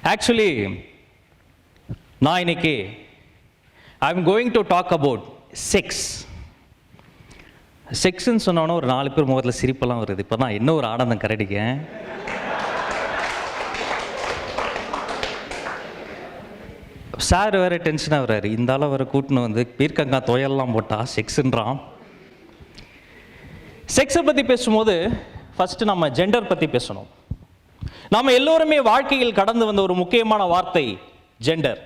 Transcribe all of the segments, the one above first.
Actually நான் இன்னைக்கு I am going to talk about செக்ஸ்ன்னு சொன்னோன்னா ஒரு 4 பேர் முகத்தில் சிரிப்பெல்லாம் வருது. இப்போ தான் என்ன ஒரு ஆனந்தம் கரடிக்க. சார் வேறு டென்ஷனாக வர்றாரு. இந்த ஆளை வேறு கூட்டின்னு வந்து பீர்க்கங்காய் துவையெல்லாம் போட்டால் செக்ஸுன்றான். செக்ஸை பற்றி பேசும்போது ஃபஸ்ட்டு நம்ம ஜெண்டர் பற்றி பேசணும். நாம் எல்லோருமே வாழ்க்கையில் கடந்து வந்த ஒரு முக்கியமான வார்த்தை ஜெண்டர்.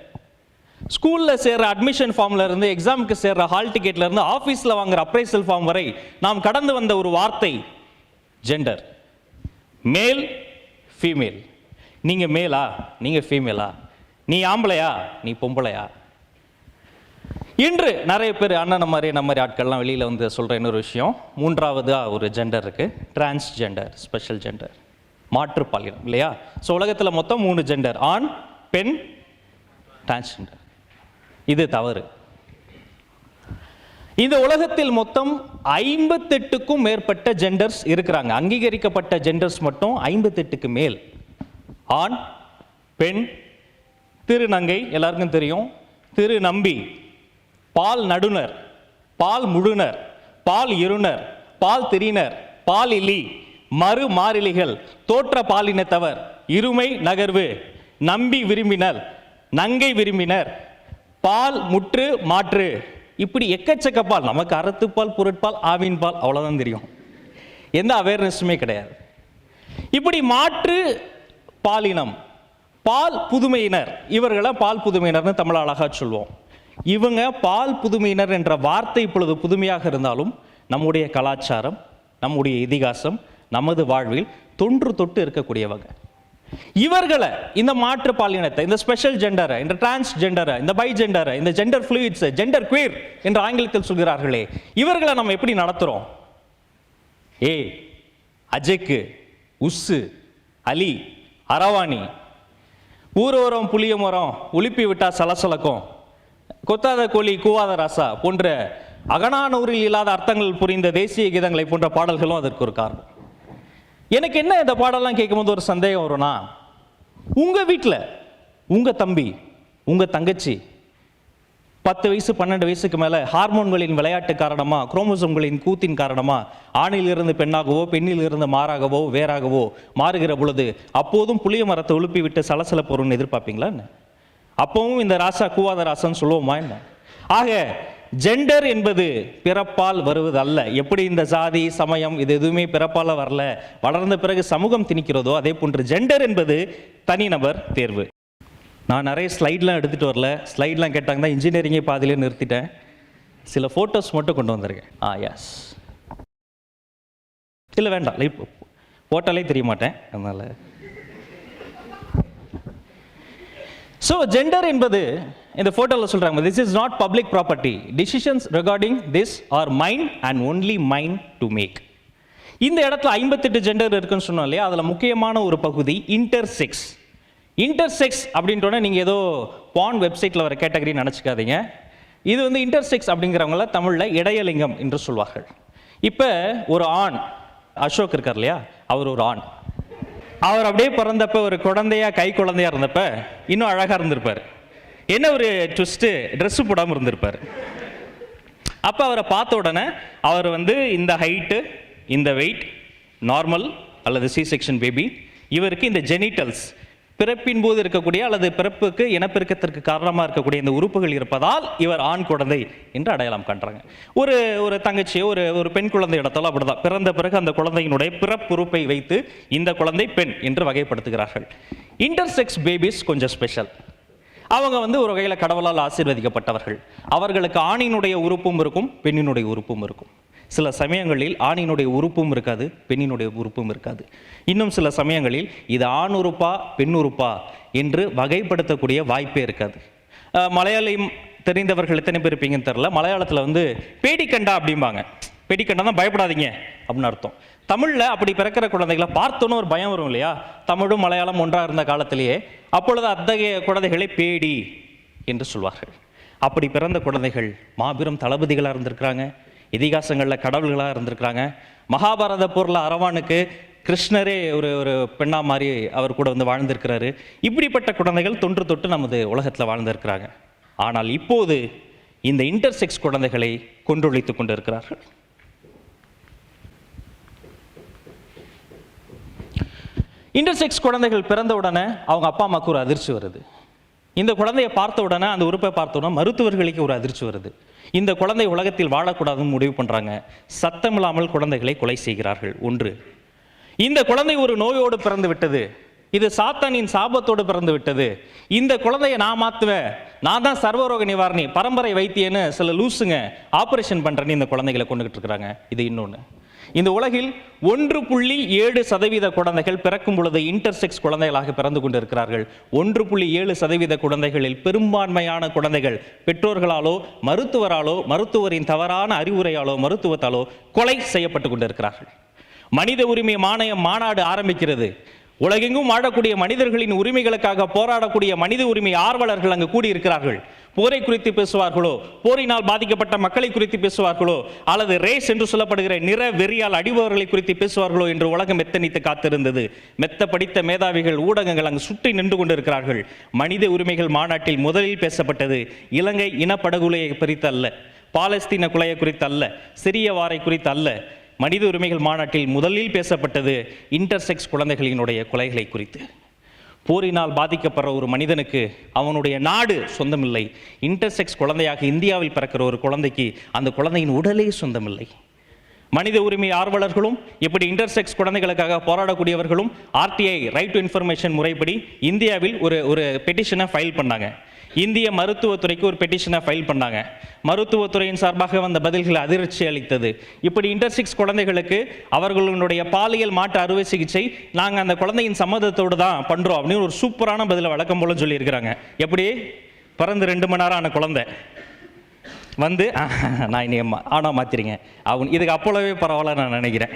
ஸ்கூலில் சேர்ற அட்மிஷன் ஃபார்ம்ல இருந்து, எக்ஸாமுக்கு சேர்ற ஹால் டிக்கெட்ல இருந்து, ஆஃபீஸில் வாங்குற அப்ரைசல் ஃபார்ம் வரை நாம் கடந்து வந்த ஒரு வார்த்தை ஜெண்டர். மேல், ஃபீமேல். நீங்க மேலா, நீங்க ஃபீமேலா, நீ ஆம்பளையா, நீ பொம்பளையா. இன்று நிறைய பேர் அண்ணன் மாதிரி ஆட்கள்லாம் வெளியில் வந்து சொல்கிற இன்னொரு விஷயம், மூன்றாவதாக ஒரு ஜெண்டர் இருக்கு, டிரான்ஸ்ஜெண்டர், ஸ்பெஷல் ஜெண்டர், மாற்று பாலினம் இல்லையா? ஸோ உலகத்தில் மொத்தம் 3 ஜெண்டர், ஆண், பெண், டிரான்ஸ்ஜெண்டர். இது தவறு. இந்த உலகத்தில் மொத்தம் 58க்கும் மேற்பட்ட ஜெண்டர்ஸ் இருக்கிறாங்க. அங்கீகரிக்கப்பட்ட ஜெண்டர்ஸ் மட்டும் 58க்கு மேல். ஆண், பெண், திருநங்கை எல்லாருக்கும் தெரியும், திரு நம்பி, பால் நடுனர், பால் முழுனர், பால் இருனர், பால் திரினர், பால் இலி, மறு மாறிலிகள், தோற்ற பாலினத்தவர், இருமை நகர்வு, நம்பி விரும்பினர், நங்கை விரும்பினர், பால் முற்று மாற்று, இப்படி எக்கச்சக்க பால். நமக்கு அறத்துப்பால், பொருட்பால், ஆவின் பால், அவ்வளோதான் தெரியும். எந்த அவேர்னஸுமே கிடையாது. இப்படி மாற்று பாலினம், பால் புதுமையினர், இவர்களை பால் புதுமையினர்னு தமிழ் அழகா சொல்லுவோம். இவங்க பால் புதுமையினர் என்ற வார்த்தை இப்பொழுது புதுமையாக இருந்தாலும் நம்முடைய கலாச்சாரம், நம்முடைய இதிகாசம், நமது வாழ்வில் தொன்று தொட்டு இருக்கக்கூடியவங்க. இவர்களை, இந்த மாற்று பாலினத்தை, இந்த ஸ்பெஷல் ஜெண்டரை, இந்த டிரான்ஸ்ஜெண்டரை, இந்த பை ஜெண்டரை, இந்த ஜெண்டர் ஃப்ளூயிட்ஸ், ஜெண்டர் குயர் என்று ஆங்கிலத்தில் சொல்கிறார்களே, இவர்களை நம்ம எப்படி நடத்துறோம்? அஜெக்கு, உஸ்ஸு, அலி, அரவாணி, ஊரோரம் புளிய மரம், உலுப்பி விட்டா சலசலக்கும், கொத்தாத கோழி கூவாத ராசா போன்ற அகனானூரில் இல்லாத அர்த்தங்கள் புரிந்த தேசிய கீதங்களை போன்ற பாடல்களும் அதற்கு ஒரு காரணம். எனக்கு என்ன இந்த பாடலாம் கேட்கும்போது ஒரு சந்தேகம் வரும்னா, உங்க வீட்டில் உங்க தம்பி, உங்க தங்கச்சி 10 வயசு 12 வயசுக்கு மேல ஹார்மோன்களின் விளையாட்டு காரணமா, குரோமோசோம்களின் கூத்தின் காரணமா ஆணில் இருந்து பெண்ணாகவோ, பெண்ணில் இருந்து மாறாகவோ, வேறாகவோ மாறுகிற பொழுது அப்போதும் புளிய மரத்தை உழுப்பி விட்டு சலசல பொருள்னு எதிர்பார்ப்பீங்களா என்ன? அப்பவும் இந்த ராசா கூவாத ராசான்னு சொல்லுவோமா என்ன? ஆக ஜெண்டர் என்பது பிறப்பால் வருவது அல்ல. எப்படி இந்த சாதி, சமயம் இது எதுவுமே பிறப்பால வரல, வளர்ந்த பிறகு சமூகம் திணிக்கிறதோ அதே போன்று ஜெண்டர் என்பது தனிநபர் தேர்வு. நான் நிறைய ஸ்லைட்லாம் எடுத்துகிட்டு வரல. ஸ்லைட்லாம் கேட்டாங்க தான் இன்ஜினியரிங்கே பாதியிலே நிறுத்திட்டேன். சில ஃபோட்டோஸ் மட்டும் கொண்டு வந்திருக்கேன். எஸ், இல்லை வேண்டாம், போட்டாலே தெரிய மாட்டேன், அதனால். ஸோ ஜெண்டர் என்பது இந்த ஃபோட்டோவில் சொல்கிறாங்க, this is not public property, decisions regarding this are mine and only mine to make. இந்த இடத்துல 58 ஜெண்டர் இருக்குன்னு சொன்னோம் இல்லையா? அதில் முக்கியமான ஒரு பகுதி இன்டர்செக்ஸ். இன்டர்செக்ஸ் அப்படின்றோன்னா நீங்கள் ஏதோ பான் வெப்சைட்டில் வர கேட்டகரி நினச்சிக்காதீங்க. இது வந்து இன்டர்செக்ஸ் அப்படிங்கிறவங்கள தமிழில் இடையலிங்கம் என்று சொல்வார்கள். இப்போ ஒரு ஆண், அசோக் இருக்கார் இல்லையா, அவர் ஒரு ஆண். அவர் அப்படியே பிறந்தப்ப ஒரு குழந்தையா, கை குழந்தையா இருந்தப்ப இன்னும் அழகாக இருந்திருப்பார். என்ன ஒரு ட்விஸ்ட்டு, ட்ரெஸ்ஸு போடாமல் இருந்திருப்பார். அப்போ அவரை பார்த்த உடனே அவர் வந்து இந்த ஹைட்டு, இந்த வெயிட், நார்மல் அல்லது சி செக்ஷன் பேபி, இவருக்கு இந்த ஜெனிட்டல்ஸ், பிறப்பின் போது இருக்கக்கூடிய அல்லது பிறப்புக்கு இனப்பெருக்கத்திற்கு காரணமாக இருக்கக்கூடிய இந்த உறுப்புகள் இருப்பதால் இவர் ஆண் குழந்தை என்று அடையாளம் காண்றாங்க. ஒரு தங்கச்சியோ ஒரு பெண் குழந்தை இடத்தாலும் அப்படிதான், பிறந்த பிறகு அந்த குழந்தையினுடைய பிறப்புறுப்பை வைத்து இந்த குழந்தை பெண் என்று வகைப்படுத்துகிறார்கள். இன்டர்செக்ஸ் பேபிஸ் கொஞ்சம் ஸ்பெஷல். அவங்க வந்து ஒரு வகையில் கடவுளால் ஆசீர்வதிக்கப்பட்டவர்கள். அவர்களுக்கு ஆணினுடைய உறுப்பும் இருக்கும், பெண்ணினுடைய உறுப்பும் இருக்கும். சில சமயங்களில் ஆணினுடைய உறுப்பும் இருக்காது, பெண்ணினுடைய உறுப்பும் இருக்காது. இன்னும் சில சமயங்களில் இது ஆண் உறுப்பா பெண் உறுப்பா என்று வகைப்படுத்தக்கூடிய வாய்ப்பே இருக்காது. மலையாளம் தெரிந்தவர்கள் எத்தனை பேர் இருப்பீங்கன்னு தெரில. மலையாளத்தில் வந்து பேடிக்கண்டா அப்படிம்பாங்க. பேடிக்கண்டா தான் பயப்படாதீங்க அப்படின்னு அர்த்தம். தமிழில் அப்படி பிறக்கிற குழந்தைகளை பார்த்தோன்னு ஒரு பயம் வரும் இல்லையா? தமிழும் மலையாளம் ஒன்றாக இருந்த காலத்திலேயே அப்பொழுது அத்தகைய குழந்தைகளை பேடி என்று சொல்வார்கள். அப்படி பிறந்த குழந்தைகள் மாபெரும் தளபதிகளாக இருந்திருக்கிறாங்க, இதிகாசங்களில் கடவுள்களாக இருந்திருக்கிறாங்க. மகாபாரத போரில் அரவானுக்கு கிருஷ்ணரே ஒரு ஒரு பெண்ணா மாதிரி அவர் கூட வந்து வாழ்ந்திருக்கிறாரு. இப்படிப்பட்ட குழந்தைகள் தொன்று தொட்டு நமது உலகத்தில் வாழ்ந்திருக்கிறாங்க. ஆனால் இப்போது இந்த இன்டர்செக்ஸ் குழந்தைகளை கொன்றொழித்துக் கொண்டிருக்கிறார்கள். இன்டர்செக்ஸ் குழந்தைகள் பிறந்த உடனே அவங்க அப்பா அம்மாவுக்கு ஒரு அதிர்ச்சி வருது. இந்த குழந்தையை பார்த்த உடனே, அந்த உறுப்பை பார்த்த உடனே மருத்துவர்களுக்கு ஒரு அதிர்ச்சி வருது. இந்த குழந்தை உலகத்தில் வாழக்கூடாதுன்னு முடிவு பண்ணுறாங்க. சத்தமில்லாமல் குழந்தைகளை கொலை செய்கிறார்கள். ஒன்று, இந்த குழந்தை ஒரு நோயோடு பிறந்து விட்டது, இது சாத்தானின் சாபத்தோடு பிறந்து விட்டது, இந்த குழந்தையை நான் மாற்றுவேன், நான் தான் சர்வரோக நிவாரணி, பரம்பரை வைத்தியன்னு சில லூசுங்க ஆப்ரேஷன் பண்ணுறேன்னு இந்த குழந்தைகளை கொண்டுகிட்டு இருக்கிறாங்க. இது இன்னொன்று. இந்த உலகில் 1.7% குழந்தைகள் பிறக்கும் பொழுது இன்டர்செக்ஸ் குழந்தைகளாக பிறந்து கொண்டிருக்கிறார்கள். 1.7% குழந்தைகளில் பெரும்பான்மையான குழந்தைகள் பெற்றோர்களாலோ மருத்துவராலோ மருத்துவரின் தவறான அறிவுரையாலோ மருத்துவத்தாலோ கொலை செய்யப்பட்டு கொண்டிருக்கிறார்கள். மனித உரிமை மாநாடு ஆரம்பிக்கிறது. உலகெங்கும் வாழக்கூடிய மனிதர்களின் உரிமைகளுக்காக போராடக்கூடிய மனித உரிமை ஆர்வலர்கள் அங்கு கூடியிருக்கிறார்கள். போரை குறித்து பேசுவார்களோ, போரினால் பாதிக்கப்பட்ட மக்களை குறித்து பேசுவார்களோ, அல்லது ரேஸ் என்று சொல்லப்படுகிற நிற வெறியால் அடிபவர்களை குறித்து பேசுவார்களோ என்று உலகம் எத்தனித்து காத்திருந்தது. மெத்த படித்த மேதாவிகள், ஊடகங்கள் அங்கு சுற்றி நின்று கொண்டிருக்கிறார்கள். மனித உரிமைகள் மாநாட்டில் முதலில் பேசப்பட்டது இலங்கை இனப்படுகொலையை குறித்து அல்ல, பாலஸ்தீன கொலையை குறித்து அல்ல, சிரிய வாரை குறித்து அல்ல. மனித உரிமைகள் மாநாட்டில் முதலில் பேசப்பட்டது இன்டர்செக்ஸ் குழந்தைகளினுடைய கொலைகளை குறித்து. போரினால் பாதிக்கப்படுற ஒரு மனிதனுக்கு அவனுடைய நாடு சொந்தமில்லை. இன்டர்செக்ஸ் குழந்தையாக இந்தியாவில் பிறக்கிற ஒரு குழந்தைக்கு அந்த குழந்தையின் உடலே சொந்தமில்லை. மனித உரிமை ஆர்வலர்களும் இப்படி இன்டர்செக்ஸ் குழந்தைகளுக்காக போராடக்கூடியவர்களும் RTI ரைட் டு இன்ஃபர்மேஷன் முறைப்படி இந்தியாவில் ஒரு பெட்டிஷனை ஃபைல் பண்ணாங்க. இந்திய மருத்துவத்துறைக்கு ஒரு பெட்டிஷனை ஃபைல் பண்ணாங்க. மருத்துவத்துறையின் சார்பாக வந்த பதில்கள் அதிர்ச்சி அளித்தது. இப்படி இன்டர்செக்ஸ் குழந்தைகளுக்கு அவர்களுடைய பாலியல் மாற்று அறுவை சிகிச்சை நாங்கள் அந்த குழந்தையின் சம்மதத்தோடு தான் பண்ணுறோம் அப்படின்னு ஒரு சூப்பரான பதிலை வழக்கம் போல சொல்லியிருக்கிறாங்க. எப்படி பிறந்து 2 மணி நேரம் ஆன குழந்தை வந்து நான் இனி ஆனால் மாற்றிருங்க அவங்க இதுக்கு அப்போலவே பரவாயில்ல நான் நினைக்கிறேன்.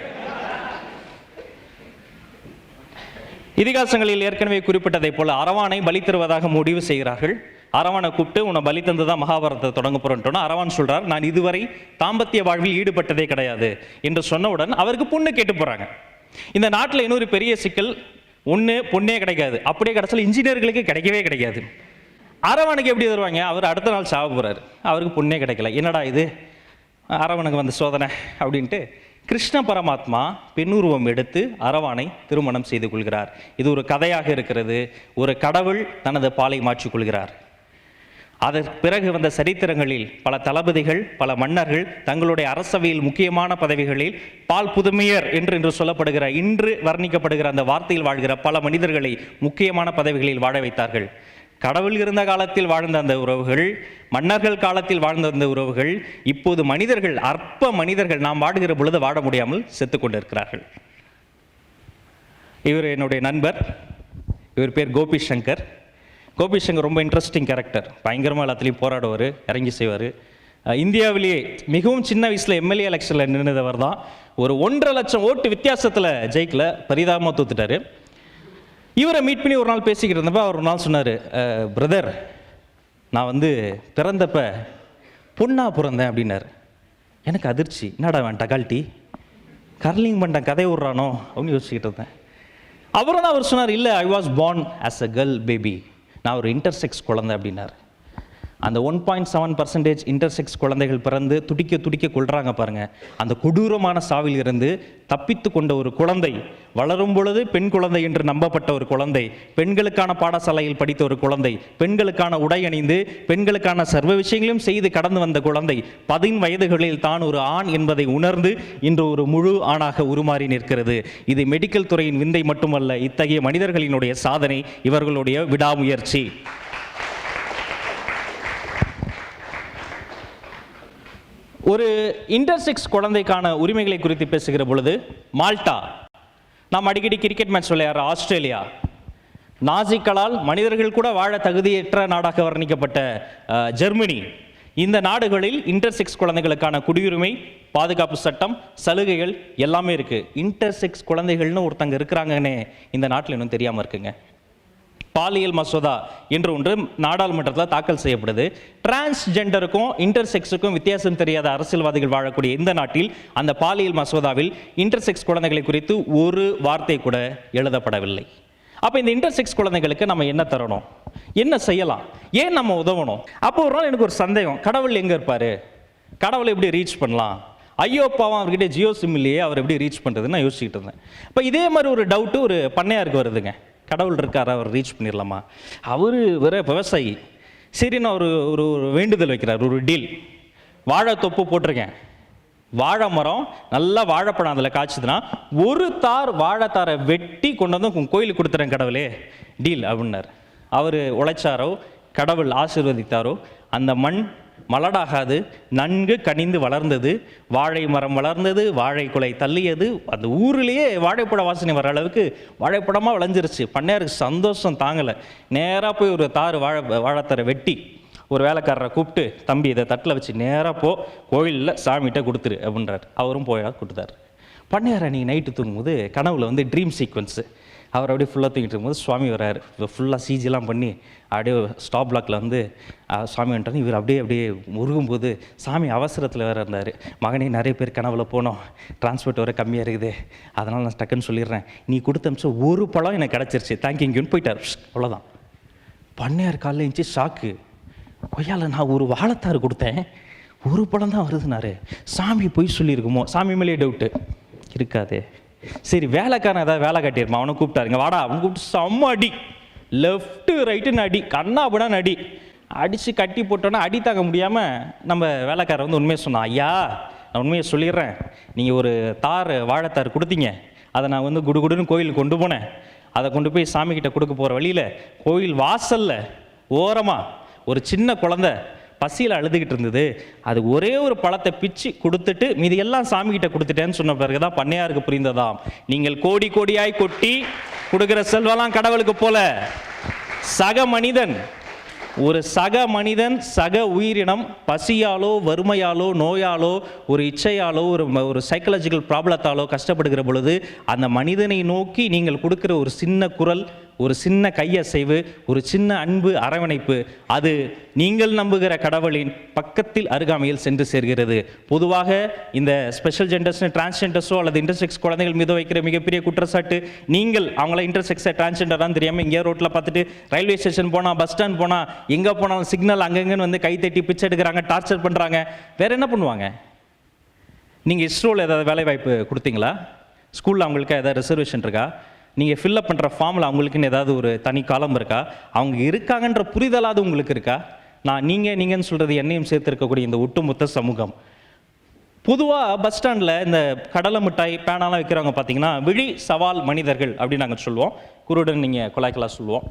இதிகாசங்களில் ஏற்கனவே குறிப்பிட்டதை போல அரவானை பலி தருவதாக முடிவு செய்கிறார்கள். அரவானை கூப்பிட்டு உன்னை பலி தந்து தான் மகாபாரதத்தை தொடங்க போறேன்ட்டோன்னா அரவான் சொல்றார், நான் இதுவரை தாம்பத்திய வாழ்வில் ஈடுபட்டதே கிடையாது என்று சொன்னவுடன் அவருக்கு பொண்ணு கேட்டு போறாங்க. இந்த நாட்டில் இன்னொரு பெரிய சிக்கல், ஒன்று பொண்ணே கிடைக்காது, அப்படியே கிடைச்சாலும் இன்ஜினியர்களுக்கு கிடைக்கவே கிடைக்காது. அரவனுக்கு எப்படி தருவாங்க? அவர் அடுத்த நாள் சாவ போறாரு, அவருக்கு பொண்ணே கிடைக்கல. என்னடா இது அரவனுக்கு வந்த சோதனை அப்படின்ட்டு கிருஷ்ண பரமாத்மா பெண்ணுருவம் எடுத்து அரவானை திருமணம் செய்து கொள்கிறார். இது ஒரு கதையாக இருக்கிறது. ஒரு கடவுள் தனது பாலை மாற்றிக்கொள்கிறார். அதற்கு பிறகு வந்த சரித்திரங்களில் பல தளபதிகள், பல மன்னர்கள் தங்களுடைய அரசவையில் முக்கியமான பதவிகளில் பால் புதுமையர் என்று சொல்லப்படுகிற, இன்று வர்ணிக்கப்படுகிற அந்த வார்த்தையில் வாழ்கிற பல மனிதர்களை முக்கியமான பதவிகளில் வாழ வைத்தார்கள். கடவுள் இருந்த காலத்தில் வாழ்ந்த அந்த உறவுகள், மன்னர்கள் காலத்தில் வாழ்ந்த அந்த உறவுகள், இப்போது மனிதர்கள், அற்ப மனிதர்கள் நாம் வாடுகிற பொழுது வாட முடியாமல் செத்து கொண்டிருக்கிறார்கள். இவர் என்னுடைய நண்பர், இவர் பேர் கோபி சங்கர். கோபி சங்கர் ரொம்ப இன்ட்ரெஸ்டிங் கேரக்டர். பயங்கரமாக எல்லாத்துலேயும் போராடுவார், இறங்கி செய்வார். இந்தியாவிலேயே மிகவும் சின்ன வயசில் MLA எலெக்ஷனில் நின்றுதவர் தான். ஒரு 1.5 லட்சம் ஓட்டு வித்தியாசத்தில் ஜெயிக்கல, பரிதாபமாக தோத்துட்டார். இவரை மீட் பண்ணி ஒரு நாள் பேசிக்கிட்டு இருந்தப்ப அவர் ஒரு நாள் சொன்னார், பிரதர் நான் பிறந்தப்ப பொண்ணா பிறந்தேன் அப்படின்னாரு. எனக்கு அதிர்ச்சி, என்னடா வேன் டகால்ட்டி கர்லிங் பண்ணிட்டேன் கதை விட்றானோ அப்படின்னு யோசிச்சுக்கிட்டு இருந்தேன். அப்புறம் தான் அவர் சொன்னார், இல்லை I was born as a girl baby, நான் ஒரு இன்டர்செக்ஸ் குழந்தை அப்படின்னாரு. அந்த 1.7% இன்டர்செக்ஸ் குழந்தைகள் பிறந்து துடிக்க கொள்றாங்க பாருங்க. அந்த கொடூரமான சாவில் இருந்து தப்பித்து கொண்ட ஒரு குழந்தை, வளரும் பொழுது பெண் குழந்தை என்று நம்பப்பட்ட ஒரு குழந்தை, பெண்களுக்கான பாடசாலையில் படித்த ஒரு குழந்தை, பெண்களுக்கான உடை அணிந்து பெண்களுக்கான சர்வ விஷயங்களையும் செய்து கடந்து வந்த குழந்தை 10 வயதுகளில் தான் ஒரு ஆண் என்பதை உணர்ந்து இன்று ஒரு முழு ஆணாக உருமாறி நிற்கிறது. இது மெடிக்கல் துறையின் விந்தை மட்டுமல்ல, இத்தகைய மனிதர்களினுடைய சாதனை, இவர்களுடைய விடாமுயற்சி. ஒரு இன்டர்செக்ஸ் குழந்தைக்கான உரிமைகளை குறித்து பேசுகிற பொழுது மால்டா, நாம் அடிக்கடி கிரிக்கெட் மேட்ச் விளையாடுற ஆஸ்திரேலியா, நாசிக்களால் மனிதர்கள் கூட வாழ தகுதியற்ற நாடாக வர்ணிக்கப்பட்ட ஜெர்மனி, இந்த நாடுகளில் இன்டர்செக்ஸ் குழந்தைகளுக்கான குடியுரிமை, பாதுகாப்பு சட்டம், சலுகைகள் எல்லாமே இருக்கு. இன்டர்செக்ஸ் குழந்தைகள்னு ஒருத்தங்க இருக்கிறாங்கன்னே இந்த நாட்டில் இன்னும் தெரியாமல் இருக்குங்க. பாலியல் மசோதா என்று ஒன்று நாடாளுமன்றத்தில் தாக்கல் செய்யப்படுது. டிரான்ஸ்ஜெண்டருக்கும் இன்டர்செக்ஸுக்கும் வித்தியாசம் தெரியாத அரசியல்வாதிகள் வாழக்கூடிய இந்த நாட்டில் அந்த பாலியல் மசோதாவில் இன்டர்செக்ஸ் குழந்தைகளை குறித்து ஒரு வார்த்தை கூட எழுதப்படவில்லை. அப்போ இந்த இன்டர்செக்ஸ் குழந்தைகளுக்கு நம்ம என்ன தரணும், என்ன செய்யலாம், ஏன் நம்ம உதவணும்? அப்போ ஒரு நாள் எனக்கு ஒரு சந்தேகம், கடவுள் எங்கே இருப்பார், கடவுளை எப்படி ரீச் பண்ணலாம், ஐயோ பாவம் அவர்கிட்ட ஜியோ சிம் இல்லையே, அவர் எப்படி ரீச் பண்ணுறதுன்னு நான் யோசிச்சுட்டு இருந்தேன். இப்போ இதே மாதிரி ஒரு டவுட்டு ஒரு பண்ணையாருக்கு வருதுங்க, கடவுள் இருக்காரா, அவர் ரீச் பண்ணிடலாமா, அவர் வேற விவசாயி. சரி, நான் ஒரு ஒரு வேண்டுதல் வைக்கிறார், ஒரு டீல். வாழை தொப்பு போட்டிருக்கேன், வாழை மரம் நல்லா வாழைப்பழம் அதில் காய்ச்சதுன்னா ஒரு தார் வாழைத்தாரை வெட்டி கொண்டு வந்து கோயிலுக்கு கொடுத்துறேன் கடவுளே, டீல் அப்படின்னார். அவர் உழைச்சாரோ கடவுள் ஆசீர்வதித்தாரோ அந்த மண் மலடாகாது, நன்கு கனிந்து வளர்ந்தது, வாழை மரம் வளர்ந்தது, வாழை குலை தள்ளியது, அந்த ஊரிலேயே வாழைப்பழ வாசனை வர அளவுக்கு வாழைப்பழமாக விளைஞ்சிருச்சு. பண்ணையாருக்கு சந்தோஷம் தாங்கலை. நேராக போய் ஒரு தார் வாழைத்தாரை வெட்டி ஒரு வேலைக்காரரை கூப்பிட்டு, தம்பி இதை தட்டில் வச்சு நேராக போ கோயிலில் சாமிகிட்ட கொடுத்துரு அப்படின்றார். அவரும் போய் கொடுத்தாரு. பண்ணையாரை நீங்கள் நைட்டு தூங்கும்போது கனவுல வந்து ட்ரீம் சீக்வன்ஸு, அவர் அப்படியே ஃபுல்லாக தூங்கிட்டு இருக்கும்போது சுவாமி வர்றாரு, ஃபுல்லாக சிஜிலாம் பண்ணி அப்படியே ஸ்டாப் பிளாக்கில் வந்து சுவாமி வந்துட்டாரு. இவர் அப்படியே முருகும்போது சாமி அவசரத்தில் வேறு இருந்தார். மகனே, நிறைய பேர் கனவுல போனோம், டிரான்ஸ்போர்ட் வர கம்மியாக இருக்குது, அதனால் நான் டக்குன்னு சொல்லிடுறேன், நீ கொடுத்த அம்சம் ஒரு பழம் எனக்கு கிடச்சிருச்சு, தேங்க்யூன்னு போயிட்டார். அவ்வளோதான். பண்ணையார் காலையில் இருந்துச்சு ஷாக்கு. கொய்யால நான் ஒரு வாழைத்தாறு கொடுத்தேன், ஒரு பழம் தான் வருதுனாரு. சாமி போய் சொல்லியிருக்குமோ, சாமி மேலேயே டவுட்டு இருக்காது. சரி, வேலைக்காரன் ஏதாவது வேலை காட்டியிருப்பான், அவனை கூப்பிட்டாருங்க, வாடா. அவன் கூப்பிட்டு செம்ம அடி, லெஃப்ட்டு ரைட்டுன்னு அடி, கண்ணாபுடான்னு அடி அடித்து கட்டி போட்டோன்னா அடி தாங்க முடியாமல் நம்ம வேலைக்காரர் வந்து உண்மையை சொன்னான். ஐயா, நான் உண்மையை சொல்லிடுறேன், நீங்கள் ஒரு வாழைத்தார் கொடுத்தீங்க, அதை நான் வந்து குடுகுடுன்னு கோயிலுக்கு கொண்டு போனேன். அதை கொண்டு போய் சாமிக்கிட்ட கொடுக்க போகிற வழியில் கோயில் வாசலில் ஓரமாக ஒரு சின்ன குழந்தை பசியில் அழுதுகிட்டு இருந்தது, அது ஒரே ஒரு பழத்தை பிச்சு கொடுத்துட்டு மீதி எல்லாம் சாமிகிட்ட கொடுத்துட்டேன்னு சொன்ன பிறகு தான் பண்ணையாருக்கு புரிந்ததாம், நீங்கள் கோடி கோடியாய் கொட்டி கொடுக்குற செல்வெல்லாம் கடவுளுக்கு போல சக மனிதன், ஒரு சக மனிதன், சக உயிரினம் பசியாலோ வறுமையாலோ நோயாலோ ஒரு இச்சையாலோ ஒரு சைக்கலாஜிக்கல் ப்ராப்ளத்தாலோ கஷ்டப்படுகிற பொழுது அந்த மனிதனை நோக்கி நீங்கள் கொடுக்குற ஒரு சின்ன குரல், ஒரு சின்ன கையசைவு, ஒரு சின்ன அன்பு அரவணைப்பு, அது நீங்கள் நம்புகிற கடவுளின் பக்கத்தில் அருகாமையில் சென்று சேர்கிறது. பொதுவாக இந்த ஸ்பெஷல் ஜெண்டர்ஸ், டிரான்ஸ்ஜெண்டர்ஸோ அல்லது இன்டர்செக்ஸ் குழந்தைகள் மீது வைக்கிற மிகப்பெரிய குற்றச்சாட்டு, நீங்கள் அவங்கள இன்டர்செக்ஸை டிரான்ஸ்ஜெண்டரான்னு தெரியாமல் இங்கே ரோட்டில் பார்த்துட்டு ரயில்வே ஸ்டேஷன் போனால், பஸ் ஸ்டாண்ட் போனால், எங்கே போனாலும் சிக்னல் அங்கங்கன்னு வந்து கை தட்டி பிச்சை எடுக்கிறாங்க, டார்ச்சர் பண்ணுறாங்க. வேற என்ன பண்ணுவாங்க? நீங்கள் இஸ்ரோவில் ஏதாவது வேலை வாய்ப்பு கொடுத்தீங்களா? ஸ்கூலில் அவங்களுக்கு ஏதாவது ரிசர்வேஷன் இருக்கா? நீங்கள் ஃபில்லப் பண்ணுற ஃபார்மில் அவங்களுக்குன்னு ஏதாவது ஒரு தனி காலம் இருக்கா? அவங்க இருக்காங்கன்ற புரிதலாவது உங்களுக்கு இருக்கா? நீங்கன்னு சொல்கிறது என்னையும் சேர்த்து இருக்கக்கூடிய இந்த ஒட்டுமொத்த சமூகம். பொதுவாக பஸ் ஸ்டாண்டில் இந்த கடலை மிட்டாய் பேனாலாம் வைக்கிறவங்க பார்த்தீங்கன்னா விழி சவால் மனிதர்கள் அப்படின்னு நாங்கள் சொல்லுவோம், குருடன் நீங்கள் கொலாய்க்கலாக சொல்லுவோம்.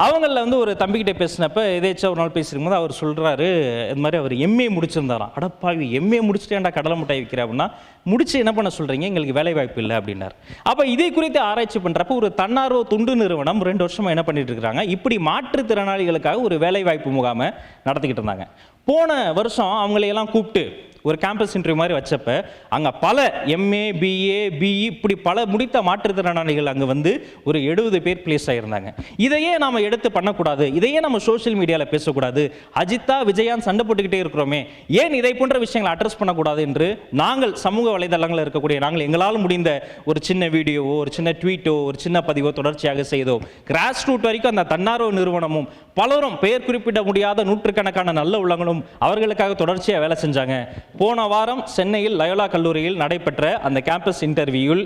அவங்களில் வந்து ஒரு தம்பிக்கிட்ட பேசினப்ப எதேச்சும் ஒரு நாள் பேசிருக்கும்போது அவர் சொல்கிறாரு, இது மாதிரி அவர் எம்ஏ முடிச்சிருந்தாராம். அடப்பாவி, எம்ஏ முடிச்சுட்டேன்டா கடலை மிட்டாய் வைக்கிற அப்படின்னா, முடிச்சு என்ன பண்ண சொல்கிறீங்க, எங்களுக்கு வேலை வாய்ப்பு இல்லை அப்படின்னார். அப்போ இதை குறித்து ஆராய்ச்சி பண்ணுறப்போ ஒரு தன்னார்வ தொண்டு நிறுவனம் 2 வருஷமாக என்ன பண்ணிட்டு இருக்கிறாங்க, இப்படி மாற்றுத்திறனாளிகளுக்காக ஒரு வேலை வாய்ப்பு முகாமை நடத்திக்கிட்டு இருந்தாங்க. போன வருஷம் அவங்களையெல்லாம் கூப்பிட்டு ஒரு கேம்பஸ் இன்டர்வியூ மாதிரி வச்சப்ப அங்கே பல எம்ஏ, பிஏ, பிஇ இப்படி பல முடித்த மாற்றுத்திறனாளிகள் அங்கே வந்து ஒரு 70 பேர் பிளேஸ் ஆகியிருந்தாங்க. இதையே நாம் எடுத்து பண்ணக்கூடாது, இதையே நம்ம சோஷியல் மீடியாவில் பேசக்கூடாது, அஜித்தா விஜயான் சண்டை போட்டுக்கிட்டே இருக்கிறோமே, ஏன் இதை போன்ற விஷயங்களை அட்ரஸ் பண்ணக்கூடாது என்று நாங்கள் சமூக வலைதளங்களில் இருக்கக்கூடிய நாங்கள் எங்களால் முடிந்த ஒரு சின்ன வீடியோவோ, ஒரு சின்ன ட்வீட்டோ, ஒரு சின்ன பதிவோ தொடர்ச்சியாக செய்தோம். கிராஸ் ரூட் வரைக்கும் அந்த தன்னார்வ நிறுவனமும் பலரும் பெயர் குறிப்பிட முடியாத நூற்றுக்கணக்கான நல்ல உள்ளங்களும் அவர்களுக்காக தொடர்ச்சியாக வேலை செஞ்சாங்க. போன வாரம் சென்னையில் லயோலா கல்லூரியில் நடைபெற்ற அந்த கேம்பஸ் இன்டர்வியூவில்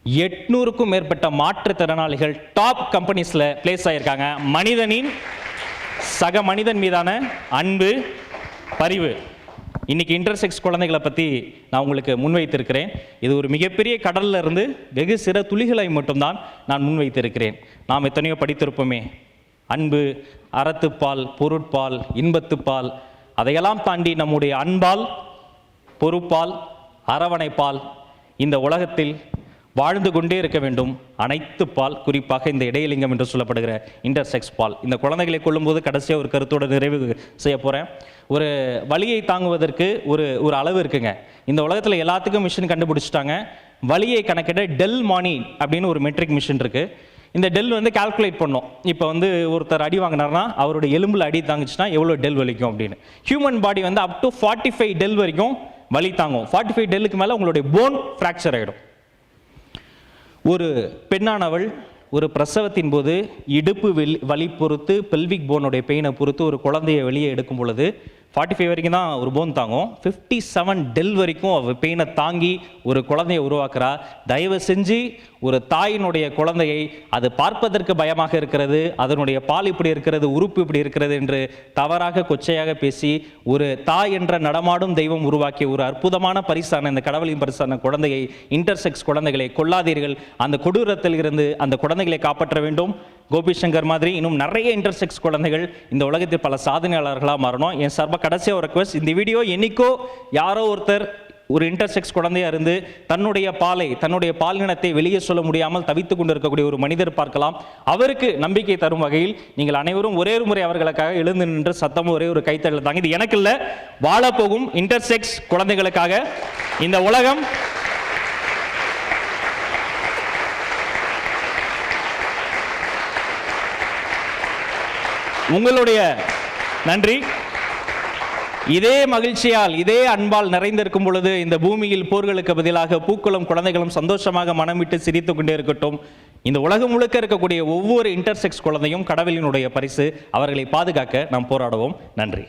800க்கும் மேற்பட்ட மாற்றுத்திறனாளிகள் டாப் கம்பெனிஸில் பிளேஸ் ஆகியிருக்காங்க. மனிதனின் சக மனிதன் மீதான அன்பு, பரிவு. இன்னைக்கு இன்டர்செக்ஸ் குழந்தைகளை பற்றி நான் உங்களுக்கு முன்வைத்திருக்கிறேன். இது ஒரு மிகப்பெரிய கடலில் இருந்து வெகு சிறு துளிகளை மட்டும்தான் நான் முன்வைத்திருக்கிறேன். நாம் எத்தனையோ படித்திருப்போமே, அன்பு, அறத்துப்பால், பொருட்பால், இன்பத்துப்பால், அதையெல்லாம் தாண்டி நம்முடைய அன்பால், பொறுப்பால், அரவணைப்பால் இந்த உலகத்தில் வாழ்ந்து கொண்டே இருக்க வேண்டும். அனைத்து பால், குறிப்பாக இந்த இடையலிங்கம் என்று சொல்லப்படுகிற இன்டர்செக்ஸ் பால். இந்த குழந்தைகளை கொள்ளும்போது கடைசியாக ஒரு கருத்தோட நிறைவு செய்ய போகிறேன். ஒரு வலியை தாங்குவதற்கு ஒரு அளவு இருக்குங்க. இந்த உலகத்தில் எல்லாத்துக்கும் மிஷின் கண்டுபிடிச்சிட்டாங்க. வலியை கணக்கிட டெல் மானி அப்படின்னு ஒரு மெட்ரிக் மிஷின் இருக்குது. இந்த டெல் வந்து கால்குலேட் பண்ணோம். இப்போ வந்து ஒருத்தர் அடி வாங்கினார்னா அவருடைய எலும்பில் அடி தாங்குச்சுன்னா எவ்வளோ டெல் வலிக்கும் அப்படின்னு. ஹியூமன் பாடி வந்து அப் டு 45 டெல் வரைக்கும் வலி தாங்கும். 45 டெல்லுக்கு மேலே உங்களுடைய போன் ஃப்ராக்சர் ஆகிடும். ஒரு பெண்ணானவள் ஒரு பிரசவத்தின் போது இடுப்பு வலி பொறுத்து பெல்விக் போனுடைய பெயினை பொறுத்து ஒரு குழந்தையை வெளியே எடுக்கும் பொழுது 45 வரைக்கும் தான் ஒரு போன் தாங்கும். 57 டெல் வரைக்கும் அவள் பெயினை தாங்கி ஒரு குழந்தையை உருவாக்குறா. தயவு செஞ்சு ஒரு தாயினுடைய குழந்தையை அது பார்ப்பதற்கு பயமாக இருக்கிறது, அதனுடைய பால் இப்படி இருக்கிறது, உறுப்பு இப்படி இருக்கிறது என்று தவறாக கொச்சையாக பேசி ஒரு தாய் என்ற நடமாடும் தெய்வம் உருவாக்கிய ஒரு அற்புதமான பரிசான இந்த கடவுளின் பரிசான குழந்தையை, இன்டர்செக்ஸ் குழந்தைகளை கொல்லாதீர்கள். அந்த கொடூரத்தில் இருந்து அந்த குழந்தைகளை காப்பாற்ற வேண்டும். கோபி சங்கர் மாதிரி இன்னும் நிறைய இன்டர்செக்ஸ் குழந்தைகள் இந்த உலகத்தில் பல சாதனையாளர்களாக மாறணும். என் சார்பாக கடைசியாக ஒரு ரெக்வஸ்ட், இந்த வீடியோ என்னைக்கோ யாரோ ஒருத்தர் ஒரு இன்டர்செக்ஸ் குழந்தையா இருந்து தன்னுடைய பாலினத்தை வெளியே சொல்ல முடியாமல் தவித்துக் கொண்டிருக்கக்கூடிய ஒரு மனிதர் பார்க்கலாம். அவருக்கு நம்பிக்கை தரும் வகையில் நீங்கள் அனைவரும் ஒரே ஒரு முறை அவர்களுக்காக எழுந்து நின்று சத்தமும் ஒரே ஒரு கைத்தட்டல் தாங்க. இது எனக்கு இல்லை, வாழப்போகும் இன்டர்செக்ஸ் குழந்தைகளுக்காக இந்த உலகம் உங்களுடைய நன்றி. இதே மகிழ்ச்சியால் இதே அன்பால் நிறைந்திருக்கும் பொழுது இந்த பூமியில் போர்களுக்கு பதிலாக பூக்களும் குழந்தைகளும் சந்தோஷமாக மனமிட்டு சிரித்துக் கொண்டே இருக்கட்டும். இந்த உலகம் முழுக்க இருக்கக்கூடிய ஒவ்வொரு இன்டர்செக்ஸ் குழந்தையும் கடவுளினுடைய பரிசு. அவர்களை பாதுகாக்க நாம் போராடுவோம். நன்றி.